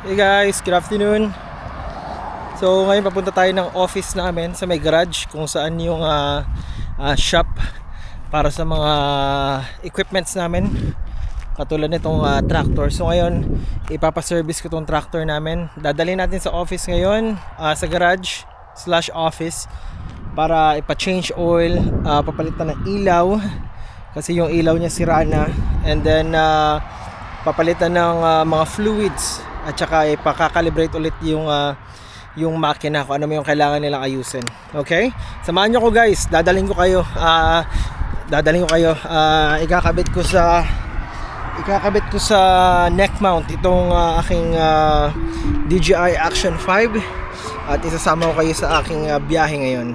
Hey guys, good afternoon. So ngayon papunta tayo ng office namin sa may garage kung saan yung shop para sa mga equipments namin. Katulad nitong tractor. So ngayon ipapaservice ko tong tractor namin. Dadalhin natin sa office ngayon, sa garage / office, para ipa-change oil, papalitan ng ilaw kasi yung ilaw niya sira na, and then papalitan ng mga fluids, at saka ipakakalibrate ulit yung makina kung ano yung kailangan nilang ayusin. Okay? Samahan nyo ko guys, dadalhin ko kayo. Ikakabit ko sa neck mount itong aking DJI Action 5, at isasama ko kayo sa aking biyahe ngayon.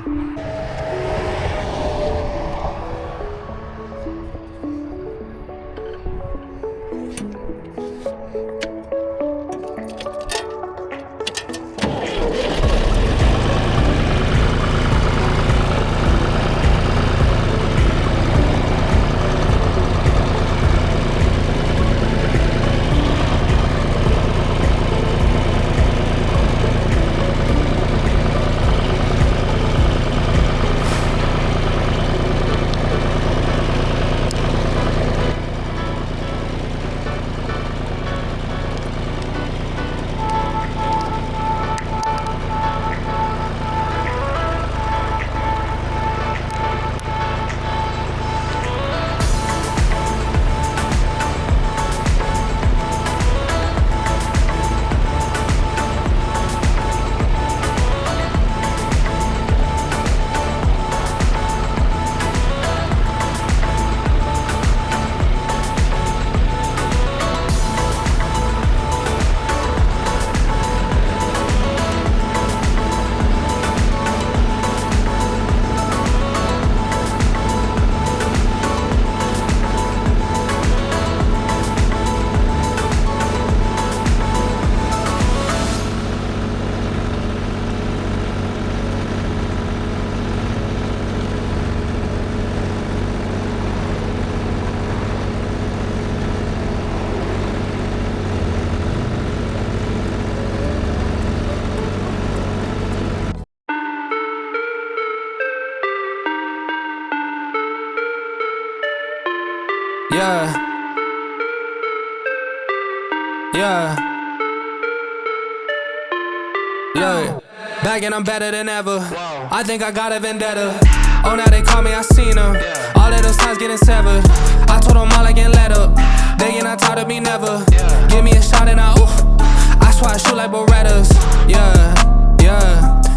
Yeah. Look, back and I'm better than ever. I think I got a vendetta. Oh, now they call me, I seen them. All of those times getting severed. I told them all I can let up. They get not tired of me never. Give me a shot and I swear I shoot like Berettas. Yeah.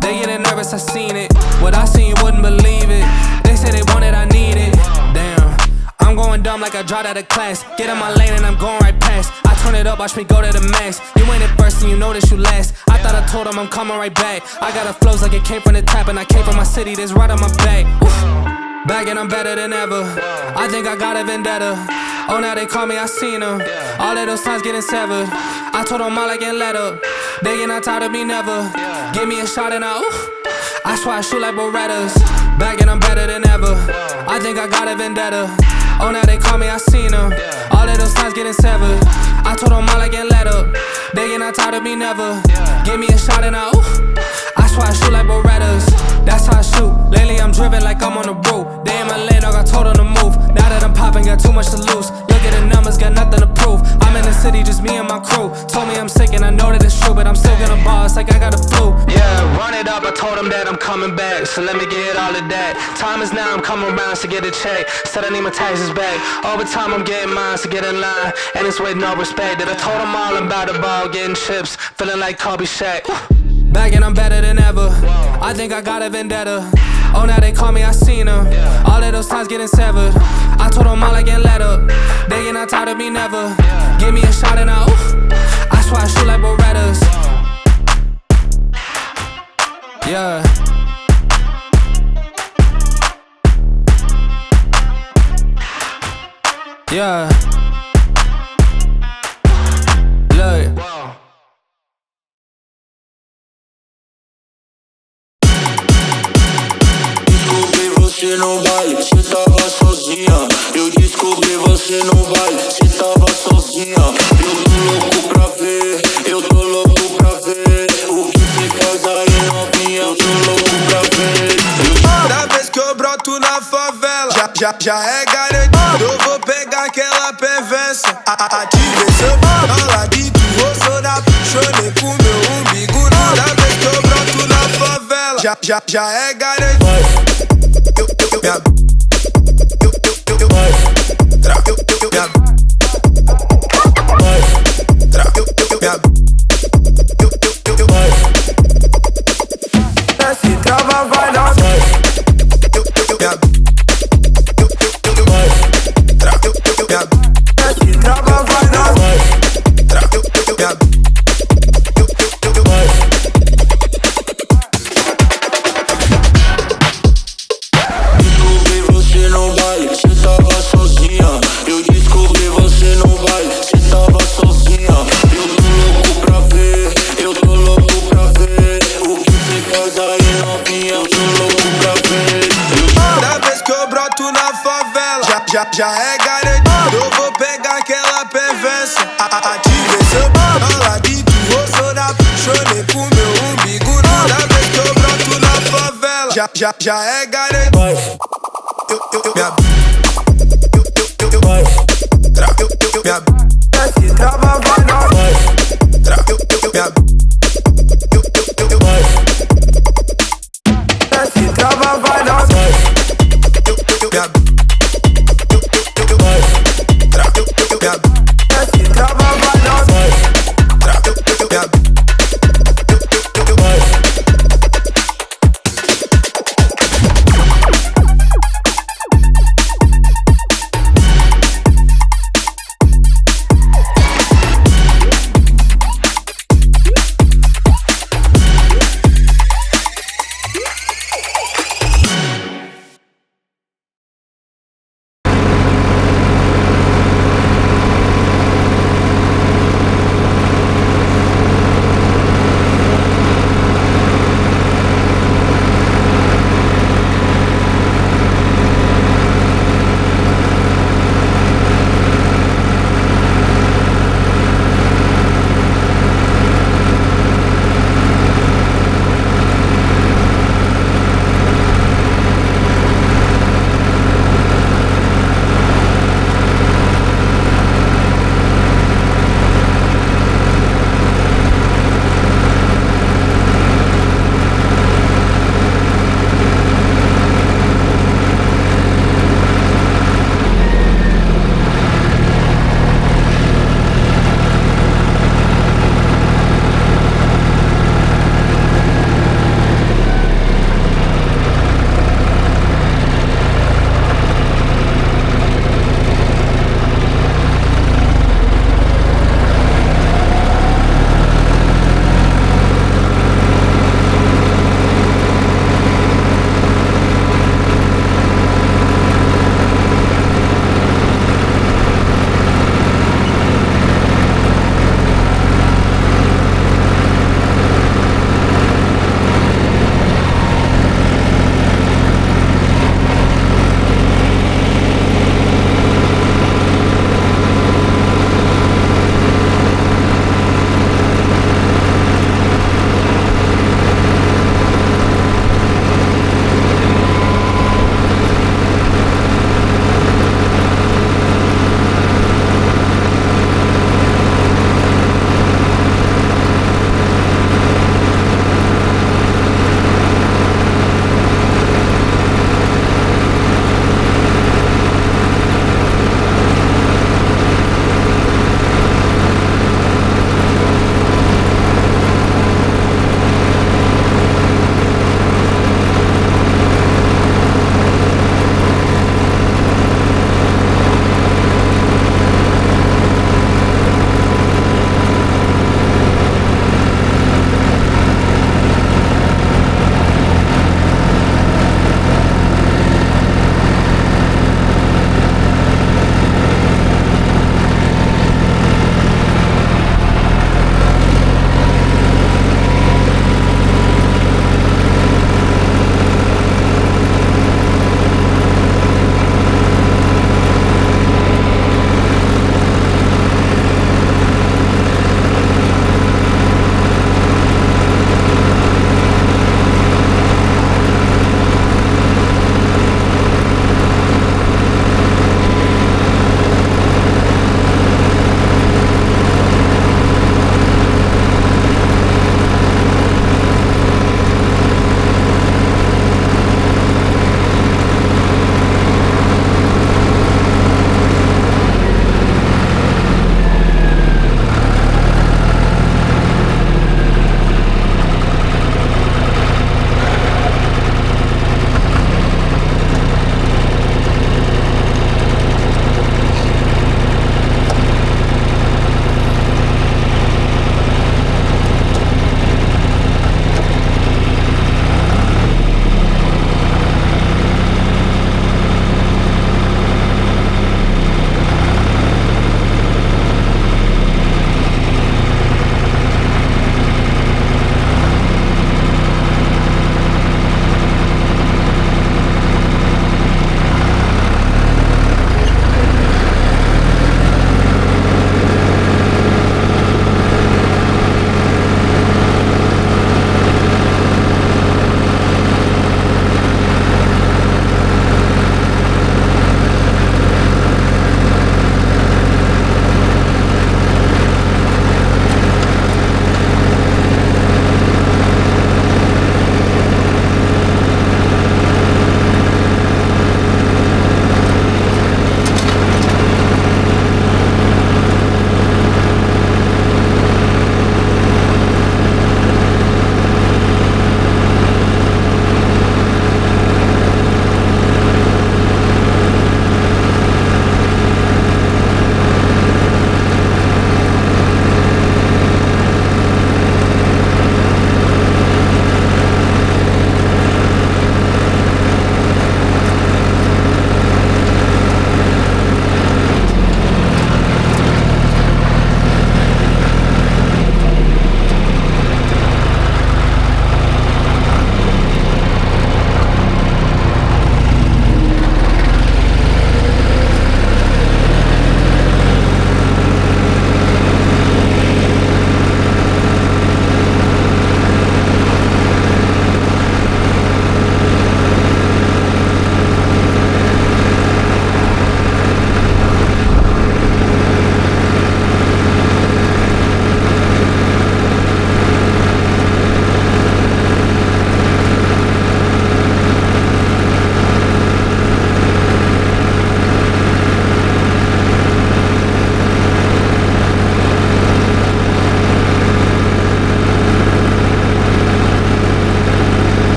They getting nervous, I seen it. What I seen, you wouldn't believe it. They say they want it, I need it. Damn, I'm going dumb like I dropped out of class. Get in my lane and I'm going right past. I turn it up, watch me go to the max. You ain't at first and you know that you last. I thought I told them I'm coming right back. I got a flows like it came from the tap, and I came from my city, that's right on my back. Oof. Back and I'm better than ever. I think I got a vendetta. Oh, now they call me, I seen them. All of those times getting severed. I told them all I can let up. They get not tired of me never. Give me a shot and I swear I shoot like Berettas. Back and I'm better than ever. I think I got a vendetta. Oh, now they call me, I seen them. All of those times getting severed. I told them all I can let up. They get not tired of me never. Give me a shot and I swear I shoot like Berettas. That's how I shoot. Lately I'm driven like I'm on the road. They in my lane, dog, I told them to move. Now that I'm popping, got too much to lose. Look at the numbers, got nothing to prove. I'm in the city, just me and my crew. Told me I'm sick and I know that it's true, but I'm still gonna boss like I got a flu. Yeah, run it up, I told them that I'm coming back, so let me get all of that. Time is now, I'm coming around to get a check. Said I need my taxes back. Over time I'm getting mine, so get in line. And it's with no respect that I told them all about the ball, getting chips, feeling like Kobe Shaq. Back and I'm better than ever. I think I got a vendetta. Oh, now they call me, I seen them. All of those times getting severed. I told them all I can let up. They get not tired of me never. Give me a shot and I swear I shoot like Berettas. Yeah. Yeah. Look. Você não vale, você tava sozinha. Eu descobri, você não vale, você tava sozinha. Eu tô louco pra ver, eu tô louco. Já é garantido, eu vou pegar aquela perversa. Ative seu ela dito, eu sou da puxone com meu umbigo. Toda vez que eu broto na favela, já é garantido. Se trava, vai dar. Se trava, vai dar. Descobri você no baile, cê tava sozinha. Eu descobri você no baile, cê tava sozinha. Eu tô louco pra ver, eu tô louco pra ver o que cê faz aí novinha. Eu tô louco pra ver. Toda vez que eu broto na favela, já é garantido, eu vou pegar aquela perversa. Ative seu ela dito, eu sou da puxone com meu umbigo. Toda vez que eu broto na favela, já é garantido.